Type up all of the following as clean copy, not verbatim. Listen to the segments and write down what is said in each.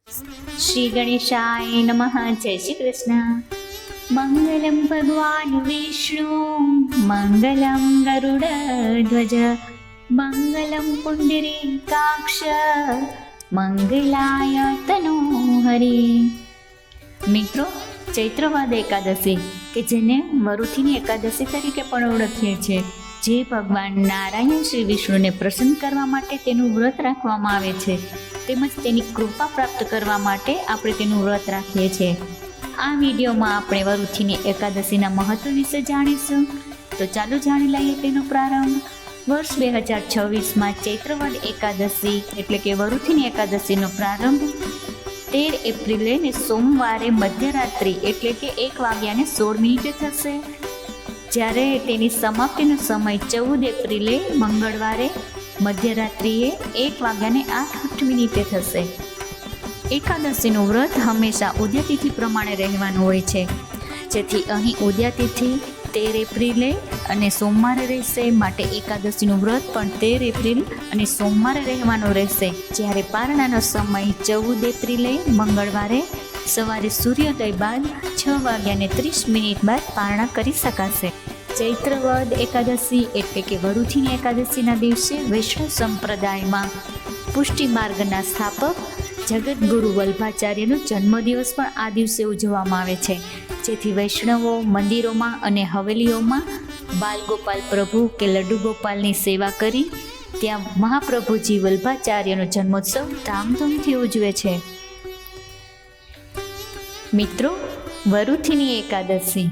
શ્રી ગણેશાય નમઃ. જય શ્રી કૃષ્ણ. મંગલમ ભગવાન વિષ્ણુ, મંગલમ ગરુડધ્વજ, મંગલમ પુંડરીકાક્ષ, મંગલાય તનોહરિ. મિત્રો, ચૈત્રવાદ એકાદશી કે જેને વરુથીની એકાદશી તરીકે પણ ઓળખીએ છીએ, જે ભગવાન નારાયણ શ્રી વિષ્ણુને પ્રસન્ન કરવા માટે તેનું વ્રત રાખવામાં આવે છે, તેમજ તેની કૃપા પ્રાપ્ત કરવા માટે આપણે તેનું વ્રત રાખીએ છીએ. આ વિડીયોમાં આપણે વરુથીની એકાદશીના મહત્વ વિશે જાણીશું. તો ચાલો જાણી લઈએ તેનો પ્રારંભ. વર્ષ 2026માં ચૈત્રવદ એકાદશી એટલે કે વરુથીની એકાદશીનો પ્રારંભ 13 એપ્રિલે ને સોમવારે મધ્યરાત્રિ એટલે કે 1:16 થશે, જ્યારે તેની સમાપ્તિનો સમય 14 એપ્રિલે મંગળવારે મધ્યરાત્રિએ 1:08 થશે. એકાદશીનું વ્રત હંમેશા ઉદયતિથિ પ્રમાણે રહેવાનું હોય છે, જેથી અહીં ઉદયતિથિ 13 એપ્રિલે અને સોમવારે રહેશે, માટે એકાદશીનું વ્રત પણ 13 એપ્રિલ અને સોમવારે રહેવાનું રહેશે. જ્યારે પારણાનો સમય 14 એપ્રિલે મંગળવારે સવારે સૂર્યોદય બાદ 6:30 બાદ પારણા કરી શકાશે. ચૈત્રવદ એકાદશી એટલે કે વરુથીની એકાદશીના દિવસે વૈષ્ણવ સંપ્રદાયમાં પુષ્ટિ માર્ગના સ્થાપક જગતગુરુ વલ્ભાચાર્યનો જન્મદિવસ પણ આ દિવસે ઉજવવામાં આવે છે, જેથી વૈષ્ણવો મંદિરોમાં અને હવેલીઓમાં બાલગોપાલ પ્રભુ કે લડ્ડુ ગોપાલની સેવા કરી ત્યાં મહાપ્રભુજી વલ્ભાચાર્યનો જન્મોત્સવ ધામધૂમથી ઉજવે છે. મિત્રો, વરુથીની એકાદશી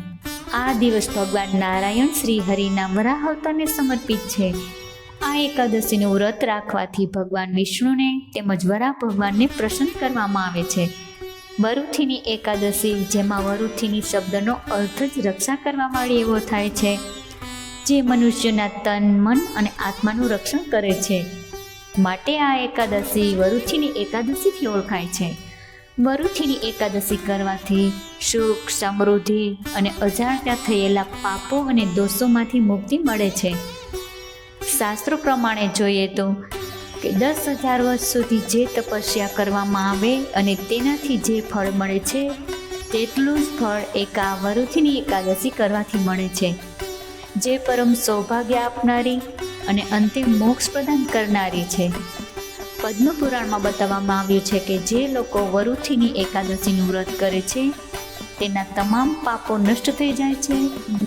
આ દિવસ ભગવાન નારાયણ શ્રી હરિના વરાહ અવતારને સમર્પિત છે. આ એકાદશીનું વ્રત રાખવાથી ભગવાન વિષ્ણુને તેમજ વરાહ ભગવાનને પ્રસન્ન કરવામાં આવે છે. વરુથીની એકાદશી, જેમાં વરુથીની શબ્દનો અર્થ જ રક્ષા કરવાવાળી એવો થાય છે, જે મનુષ્યના તન, મન અને આત્માનું રક્ષણ કરે છે, માટે આ એકાદશી વરુથીની એકાદશીથી ઓળખાય છે. વરુથીની એકાદશી કરવાથી સુખ, સમૃદ્ધિ અને અજાણતા થયેલા પાપો અને દોષોમાંથી મુક્તિ મળે છે. શાસ્ત્રો પ્રમાણે જોઈએ તો કે 10,000 વર્ષ સુધી જે તપસ્યા કરવામાં આવે અને તેનાથી જે ફળ મળે છે, તેટલું જ ફળ એક આ વરુથીની એકાદશી કરવાથી મળે છે, જે પરમ સૌભાગ્ય આપનારી અને અંતે મોક્ષ પ્રદાન કરનારી છે. પદ્મપુરાણમાં બતાવવામાં આવ્યું છે કે જે લોકો વરુથીની એકાદશીનું વ્રત કરે છે, તેના તમામ પાપો નષ્ટ થઈ જાય છે,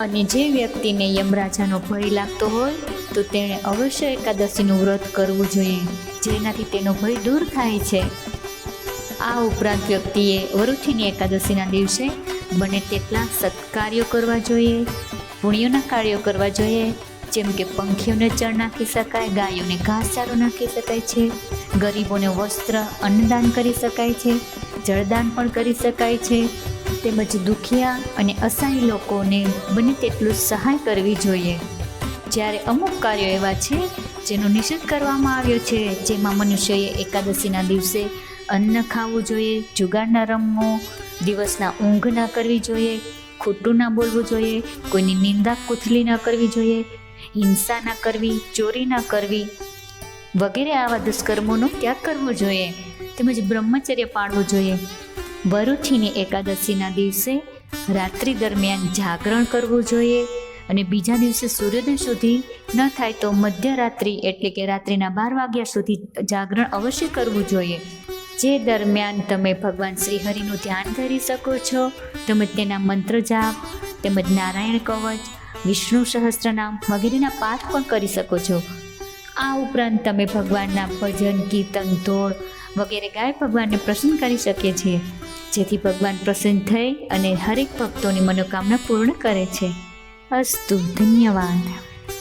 અને જે વ્યક્તિને યમરાજાનો ભય લાગતો હોય તો તેણે અવશ્ય એકાદશીનું વ્રત કરવું જોઈએ, જેનાથી તેનો ભય દૂર થાય છે. આ ઉપરાંત વ્યક્તિએ વરુથીની એકાદશીના દિવસે બને તેટલા સત્કાર્યો કરવા જોઈએ, પુણ્યોના કાર્યો કરવા જોઈએ, જેમ કે પંખીઓને ચણ નાખી શકાય, ગાયોને ઘાસચારો નાખી શકાય છે, ગરીબોને વસ્ત્ર અન્નદાન કરી શકાય છે, જળદાન પણ કરી શકાય છે, તેમજ દુખિયા અને અસહાય લોકોને બને તેટલું સહાય કરવી જોઈએ. જ્યારે અમુક કાર્યો એવા છે જેનો નિષેધ કરવામાં આવ્યો છે, જેમાં મનુષ્યએ એકાદશીના દિવસે અન્ન ખાવું જોઈએ, જુગાર ન રમવો, દિવસના ઊંઘ ન કરવી જોઈએ, ખોટું ના બોલવું જોઈએ, કોઈની નિંદા કુથલી ન કરવી જોઈએ, હિંસા ન કરવી, ચોરી ન કરવી વગેરે આવા દુષ્કર્મોનો ત્યાગ કરવો જોઈએ, તેમજ બ્રહ્મચર્ય પાળવું જોઈએ. વરુથીની એકાદશીના દિવસે રાત્રિ દરમિયાન જાગરણ કરવું જોઈએ, અને બીજા દિવસે સૂર્યોદય સુધી ન થાય તો મધ્યરાત્રિ એટલે કે રાત્રિના 12 વાગ્યા સુધી જાગરણ અવશ્ય કરવું જોઈએ, જે દરમિયાન તમે ભગવાન શ્રી હરિનું ધ્યાન કરી શકો છો, તેમજ તેના મંત્ર જાપ, તેમજ નારાયણ કવચ, વિષ્ણુ સહસ્ત્રનામ વગેરેના પાઠ પણ કરી શકો છો. આ ઉપરાંત તમે ભગવાનના ભજન, કીર્તન, ધોળ વગેરે ગાય ભગવાનને પ્રસન્ન કરી શકીએ છીએ, જેથી ભગવાન પ્રસન્ન થઈ અને હરેક ભક્તોની મનોકામના પૂર્ણ કરે છે. અસ્તુ. ધન્યવાદ.